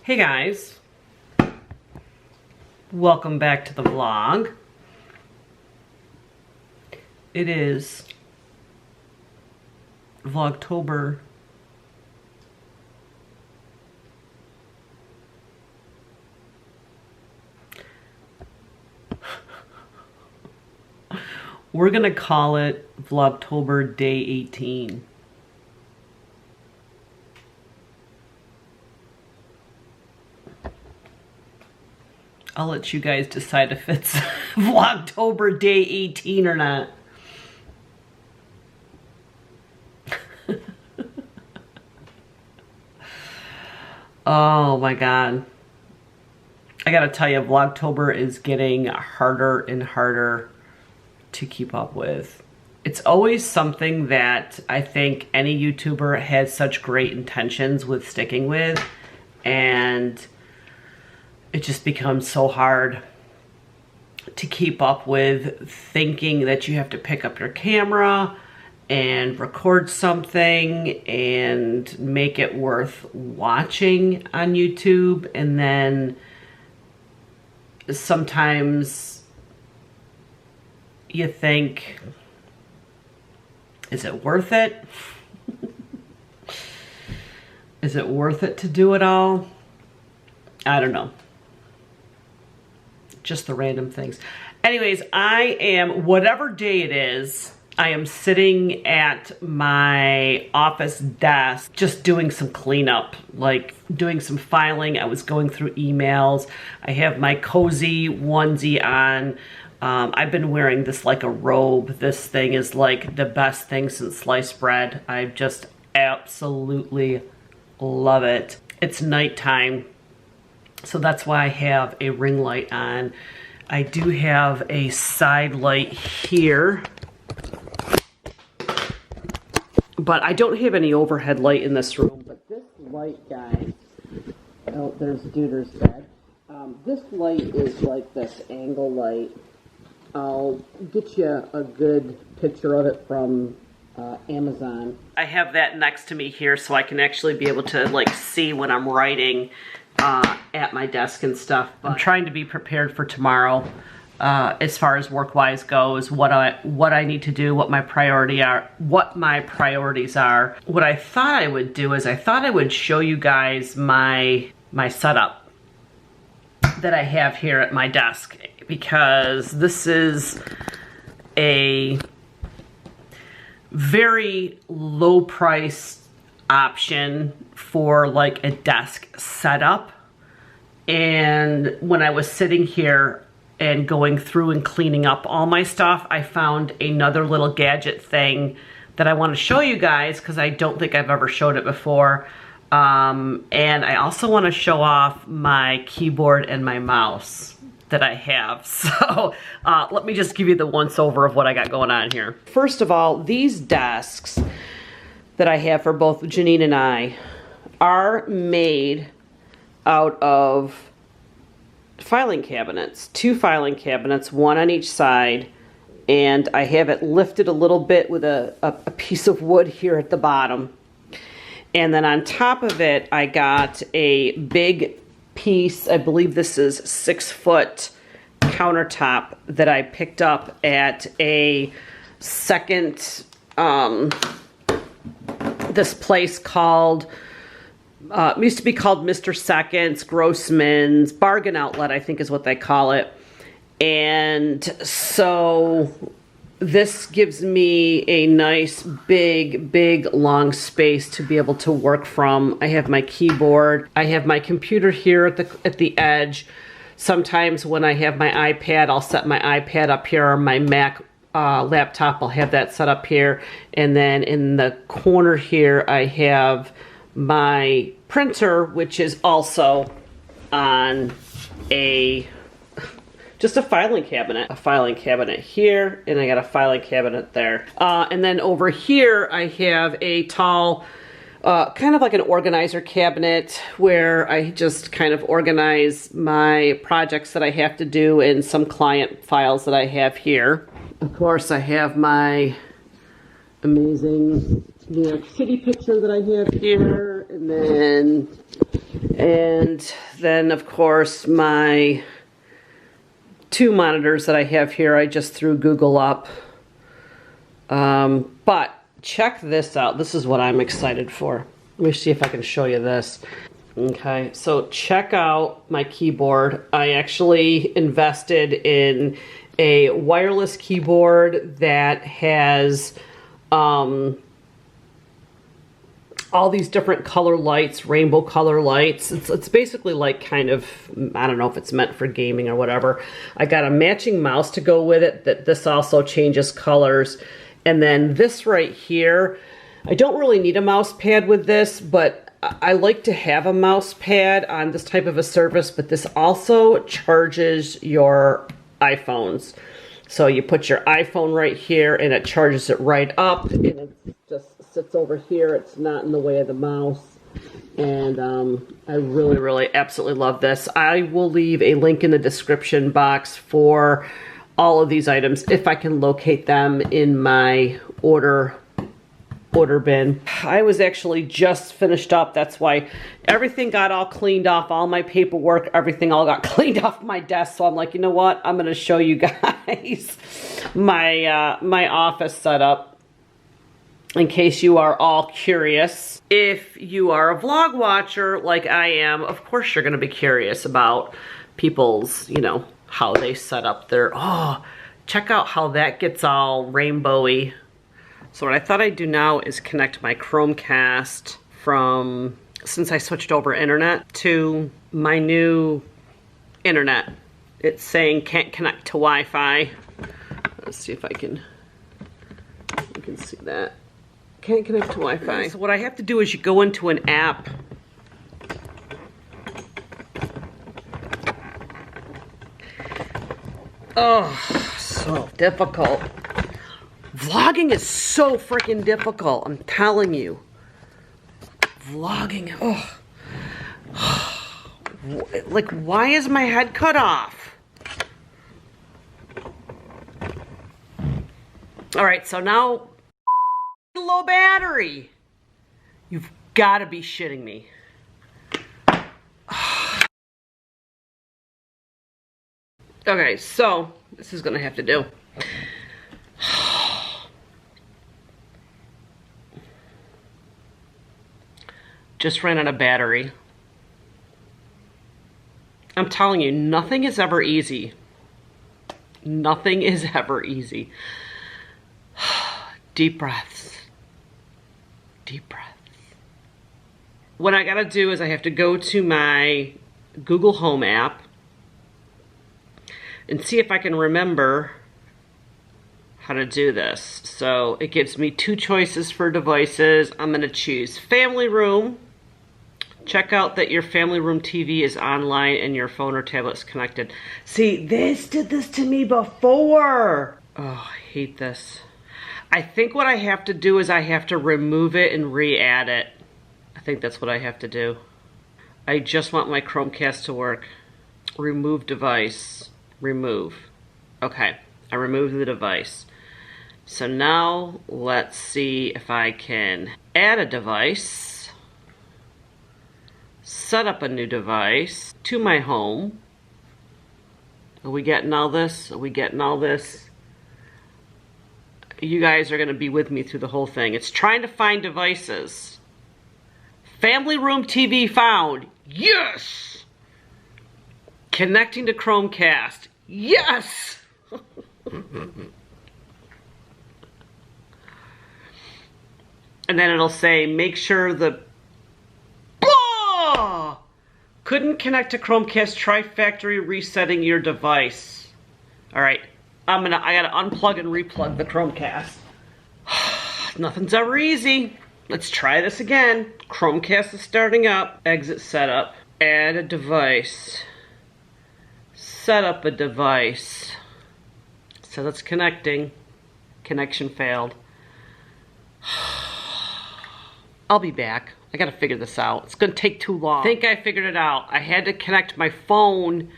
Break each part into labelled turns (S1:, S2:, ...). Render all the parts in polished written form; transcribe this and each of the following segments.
S1: Hey guys, welcome back to the vlog. It is Vlogtober. We're gonna call it Vlogtober Day 18. I'll let you guys decide if it's Vlogtober Day 18 or not. Oh my God. I gotta tell you, Vlogtober is getting harder and harder to keep up with. It's always something that I think any YouTuber has such great intentions with sticking with, and it just becomes so hard to keep up with, thinking that you have to pick up your camera and record something and make it worth watching on YouTube. And then sometimes you think, is it worth it? Is it worth it to do it all? I don't know. Just the random things. Anyways, I am, whatever day it is, I am sitting at my office desk just doing some cleanup, like doing some filing. I was going through emails. I have my cozy onesie on. I've been wearing this like a robe. This thing is like the best thing since sliced bread. I just absolutely love it. It's nighttime, so that's why I have a ring light on. I do have a side light here, but I don't have any overhead light in this room. But this light, guys, oh, there's Duder's bed. This light is like this angle light. I'll get you a good picture of it from Amazon. I have that next to me here so I can actually be able to like see when I'm writing at my desk and stuff. But I'm trying to be prepared for tomorrow as far as work-wise goes, what I need to do, what my priorities are. What I thought I would do is I thought I would show you guys my setup that I have here at my desk, because this is a very low price option for like a desk setup. And when I was sitting here and going through and cleaning up all my stuff, I found another little gadget thing that I want to show you guys, because I don't think I've ever showed it before. And I also want to show off my keyboard and my mouse that I have. So let me just give you the once over of what I got going on here. First of all, these desks that I have for both Janine and I are made out of filing cabinets, 2 filing cabinets, 1 on each side, and I have it lifted a little bit with a piece of wood here at the bottom. And then on top of it, I got a big piece, I believe this is 6-foot countertop that I picked up at a second, this place called, it used to be called Mr. Seconds, Grossman's, Bargain Outlet, I think is what they call it. And so this gives me a nice big long space to be able to work from. I have my keyboard, I have my computer here at the edge. Sometimes when I have my iPad, I'll set my iPad up here, or my Mac laptop, I'll have that set up here. And then in the corner here, I have my printer, which is also on just a filing cabinet. A filing cabinet here, and I got a filing cabinet there. And then over here, I have a tall, kind of like an organizer cabinet where I just kind of organize my projects that I have to do and some client files that I have here. Of course, I have my amazing New York City picture that I have here, And then of course my 2 monitors that I have here, I just threw Google up. But check this out. This is what I'm excited for. Let me see if I can show you this. Okay, so check out my keyboard. I actually invested in a wireless keyboard that has all these different color lights, rainbow color lights. It's basically like kind of, I don't know if it's meant for gaming or whatever. I got a matching mouse to go with it that this also changes colors. And then this right here, I don't really need a mouse pad with this, but I like to have a mouse pad on this type of a surface, but this also charges your iPhones. So you put your iPhone right here and it charges it right up, and it just sits over here. It's not in the way of the mouse. And I really, really absolutely love this. I will leave a link in the description box for all of these items if I can locate them in my order bin. I was actually just finished up. That's why everything got all cleaned off, all my paperwork, everything all got cleaned off my desk. So I'm like, you know what? I'm going to show you guys my my office setup in case you are all curious. If you are a vlog watcher like I am, of course you're going to be curious about people's, you know, how they set up their, oh, check out how that gets all rainbowy. So what I thought I'd do now is connect my Chromecast from, since I switched over internet, to my new internet. It's saying can't connect to Wi-Fi. Let's see if I can, you can see that. Can't connect to Wi-Fi. So what I have to do is you go into an app. Oh, so difficult. Vlogging is so freaking difficult, I'm telling you. Vlogging, oh. Like, why is my head cut off? All right, so now, low battery. You've got to be shitting me. Okay, so this is gonna have to do. Just ran out of battery. I'm telling you, nothing is ever easy. Nothing is ever easy. Deep breaths. Deep breaths. What I gotta do is I have to go to my Google Home app and see if I can remember how to do this. So it gives me 2 choices for devices. I'm gonna choose family room. Check out that your family room TV is online and your phone or tablet is connected. See, this did this to me before. Oh, I hate this. I think what I have to do is I have to remove it and re-add it. I think that's what I have to do. I just want my Chromecast to work. Remove device. Remove. Okay, I removed the device. So now let's see if I can add a device. Set up a new device to my home. Are we getting all this? Are we getting all this? You guys are going to be with me through the whole thing. It's trying to find devices. Family room TV found. Yes! Connecting to Chromecast. Yes! And then it'll say, make sure the couldn't connect to Chromecast, try factory resetting your device. All right, I gotta unplug and replug the Chromecast. Nothing's ever easy. Let's try this again. Chromecast is starting up. Exit setup. Add a device. Set up a device. So that's connecting. Connection failed. I'll be back. I gotta figure this out. It's gonna take too long. I think I figured it out. I had to connect my phone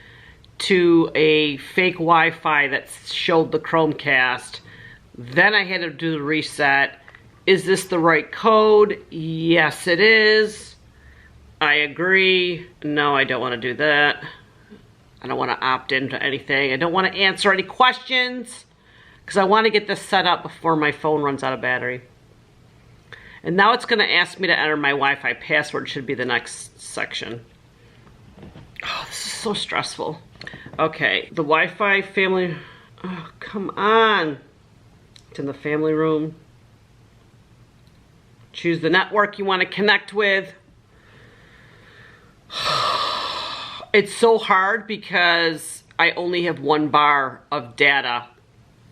S1: to a fake Wi-Fi that showed the Chromecast. Then I had to do the reset. Is this the right code? Yes, it is. I agree. No, I don't want to do that. I don't want to opt into anything. I don't want to answer any questions because I want to get this set up before my phone runs out of battery. And now it's going to ask me to enter my Wi-Fi password. Should be the next section. Oh, this is so stressful. Okay, the Wi-Fi family. Oh, come on. It's in the family room. Choose the network you want to connect with. It's so hard because I only have 1 bar of data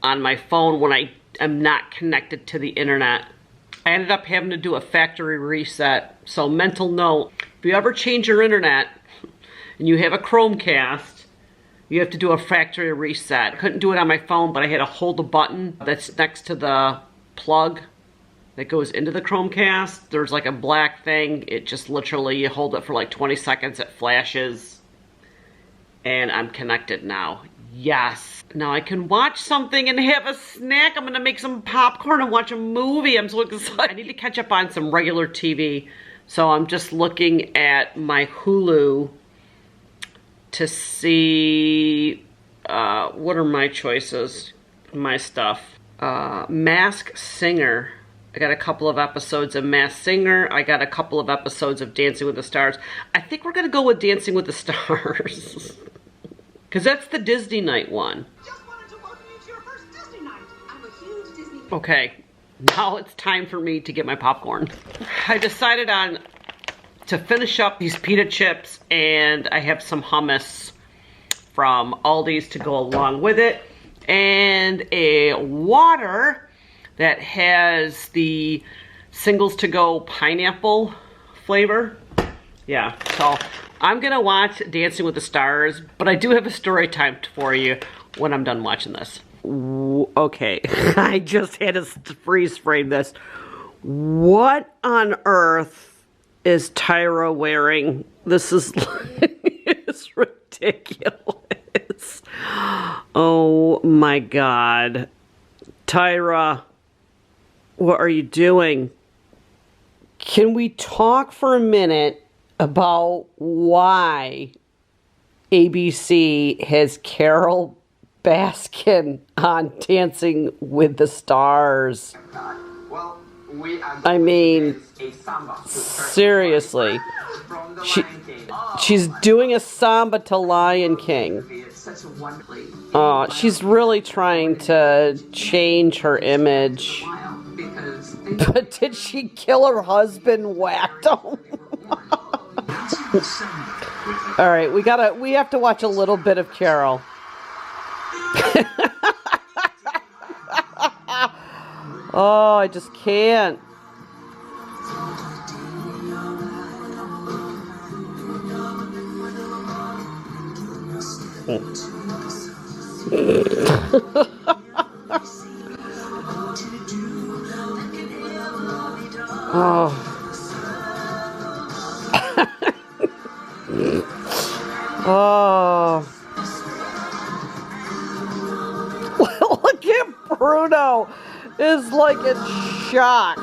S1: on my phone when I am not connected to the internet. I ended up having to do a factory reset. So mental note, if you ever change your internet and you have a Chromecast, you have to do a factory reset. I couldn't do it on my phone, but I had to hold the button that's next to the plug that goes into the Chromecast. There's like a black thing. It just literally, you hold it for like 20 seconds, it flashes. And I'm connected now. Yes. Now I can watch something and have a snack. I'm gonna make some popcorn and watch a movie. I'm so excited. I need to catch up on some regular TV. So I'm just looking at my Hulu to see, what are my choices? My stuff. Masked Singer. I got a couple of episodes of Masked Singer. I got a couple of episodes of Dancing with the Stars. I think we're gonna go with Dancing with the Stars. Because that's the Disney night one.
S2: Just wanted to welcome you to your first Disney night. I'm a huge Disney fan.
S1: Okay, now it's time for me to get my popcorn. I decided to finish up these pita chips, and I have some hummus from Aldi's to go along with it, and a water that has the Singles to Go pineapple flavor. Yeah, so I'm gonna watch Dancing with the Stars, but I do have a story time for you when I'm done watching this. Okay, I just had to freeze frame this. What on earth is Tyra wearing? This is it's ridiculous. Oh my God. Tyra, what are you doing? Can we talk for a minute about why ABC has Carol Baskin on Dancing with the Stars? I mean, seriously. She's doing a samba to Lion King. She's really trying to change her image. But did she kill her husband, whacked him? All right, we have to watch a little bit of Carol. Oh, I just can't. Oh. Oh. Look at Bruno. Is like in shock.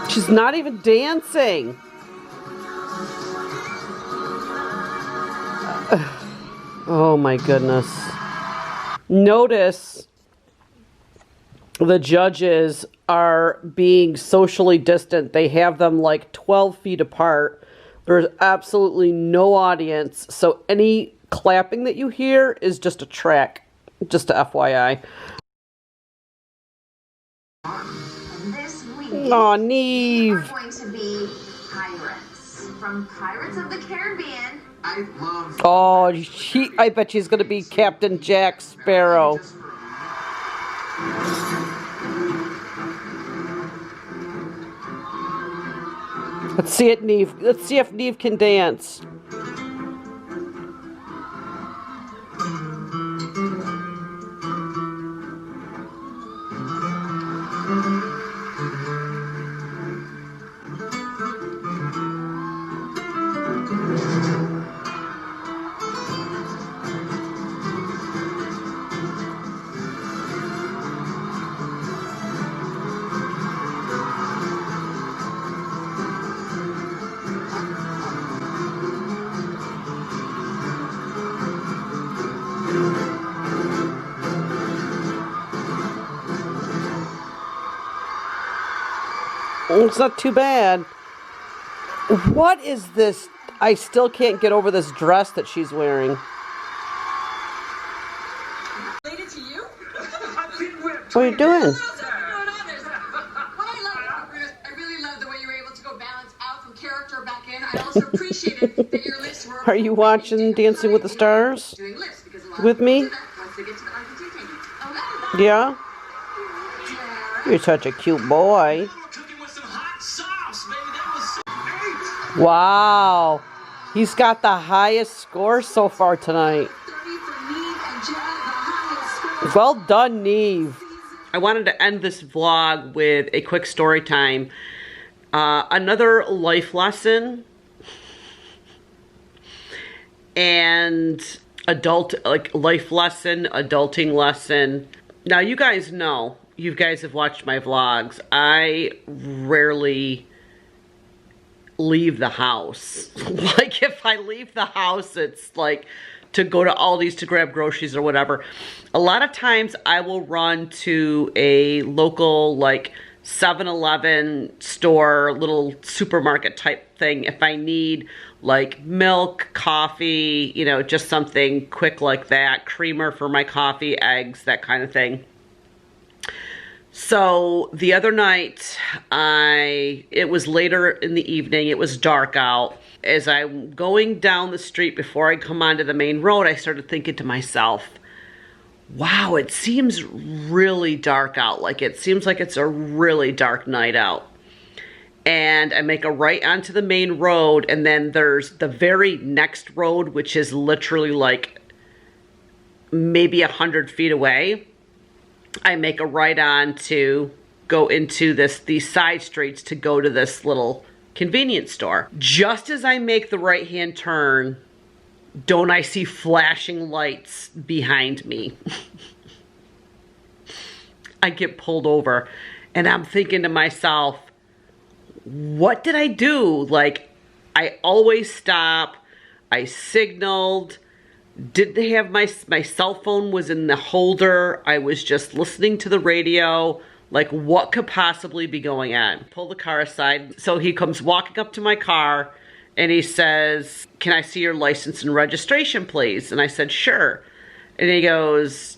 S1: She's not even dancing. Oh my goodness. Notice the judges are being socially distant. They have them like 12 feet apart. There's absolutely no audience. So any clapping that you hear is just a track. Just a FYI.
S3: This week,
S1: oh, Neve.
S3: we're going to be pirates from Pirates of the Caribbean.
S2: I love.
S1: Oh, I bet she's going to be Captain Jack Sparrow. Let's see it, Neve. Let's see if Neve can dance. It's not too bad. What is this? I still can't get over this dress that she's wearing.
S2: Related to you?
S1: What are you doing?
S2: I really love the way you were able to go balance out from character back in. I also appreciated that your lips were...
S1: Are you watching Dancing with the Stars
S2: doing lips because a lot
S1: with me?
S2: once they get to the RPG thing.
S1: Yeah? You're such a cute boy. Wow. He's got the highest score so far tonight. Well done, Neve. I wanted to end this vlog with a quick story time. Another life lesson and life lesson, adulting lesson. Now you guys know, you guys have watched my vlogs. I rarely leave the house. Like if I leave the house, it's like to go to Aldi's to grab groceries or whatever. A lot of times I will run to a local like 7-Eleven store, little supermarket type thing if I need like milk, coffee, you know, just something quick like that, creamer for my coffee, eggs, that kind of thing. So the other night, it was later in the evening, it was dark out. As I'm going down the street before I come onto the main road, I started thinking to myself, wow, it seems really dark out. Like it seems like it's a really dark night out. And I make a right onto the main road, and then there's the very next road, which is literally like maybe 100 feet away. I make a right on to go into these side streets to go to this little convenience store. Just as I make the right-hand turn, don't I see flashing lights behind me? I get pulled over, and I'm thinking to myself, what did I do? Like, I always stop. I signaled. Didn't have my cell phone was in the holder. I was just listening to the radio. Like, what could possibly be going on? Pull the car aside. So he comes walking up to my car and he says, can I see your license and registration, please? And I said, sure. And he goes,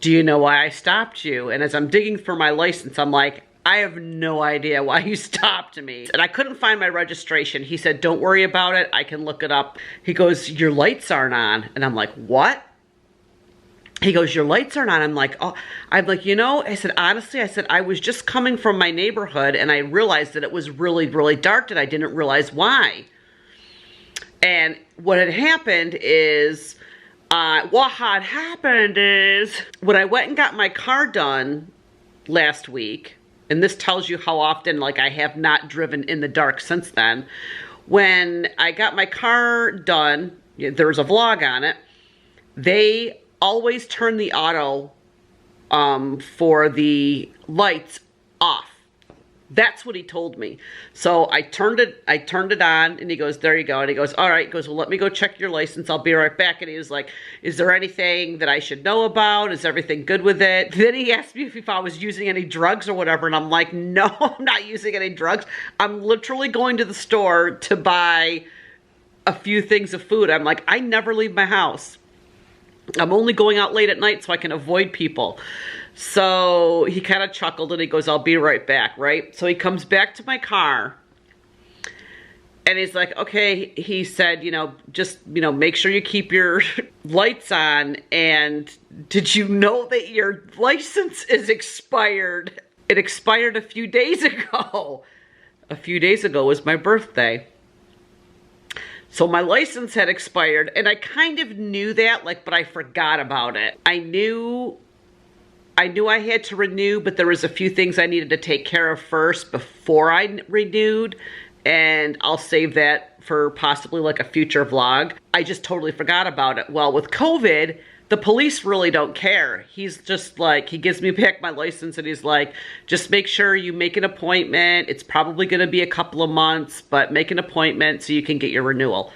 S1: do you know why I stopped you? And as I'm digging for my license, I'm like, I have no idea why you stopped me. And I couldn't find my registration. He said, don't worry about it. I can look it up. He goes, your lights aren't on. And I'm like, what? He goes, your lights aren't on. I'm like, oh, you know, I said, honestly, I said, I was just coming from my neighborhood and I realized that it was really, really dark and I didn't realize why. And what had happened is, when I went and got my car done last week, and this tells you how often, like, I have not driven in the dark since then. When I got my car done, there was a vlog on it, they always turn the auto for the lights off. That's what he told me. So I turned it on, and he goes, there you go. And he goes, all right. He goes, well, let me go check your license. I'll be right back. And he was like, is there anything that I should know about? Is everything good with it? Then he asked me if I was using any drugs or whatever. And I'm like, no, I'm not using any drugs. I'm literally going to the store to buy a few things of food. I'm like, I never leave my house. I'm only going out late at night so I can avoid people. So he kind of chuckled and he goes, I'll be right back, right? So he comes back to my car and he's like, okay, he said, you know, just, you know, make sure you keep your lights on. And did you know that your license is expired? It expired a few days ago. A few days ago was my birthday. So my license had expired and I kind of knew that, like, but I forgot about it. I knew I had to renew, but there was a few things I needed to take care of first before I renewed, and I'll save that for possibly like a future vlog. I just totally forgot about it. Well, with COVID, the police really don't care. He's just like, he gives me back my license and he's like, just make sure you make an appointment. It's probably gonna be a couple of months, but make an appointment so you can get your renewal.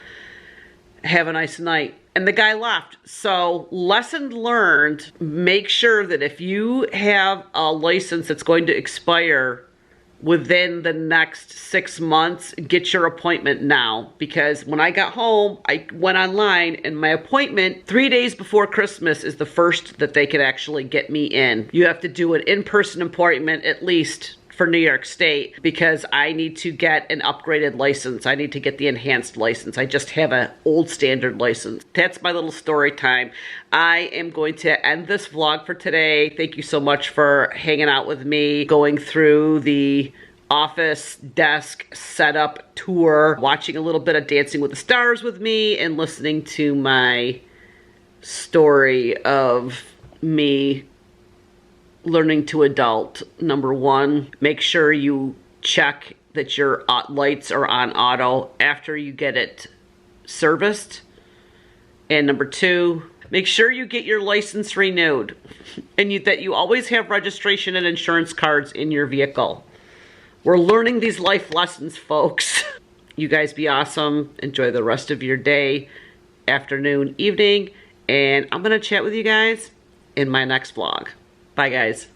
S1: Have a nice night. And the guy left. So, lesson learned, make sure that if you have a license that's going to expire within the next 6 months, get your appointment now. Because when I got home, I went online and my appointment 3 days before Christmas is the first that they could actually get me in. You have to do an in-person appointment at least for New York State because I need to get an upgraded license. I need to get the enhanced license. I just have an old standard license. That's my little story time. I am going to end this vlog for today. Thank you so much for hanging out with me, going through the office desk setup tour, watching a little bit of Dancing with the Stars with me, and listening to my story of me learning to adult. Number one, make sure you check that your lights are on auto after you get it serviced. And number two, make sure you get your license renewed and that you always have registration and insurance cards in your vehicle. We're learning these life lessons, folks. You guys be awesome. Enjoy the rest of your day, afternoon, evening, and I'm gonna chat with you guys in my next vlog. Bye, guys.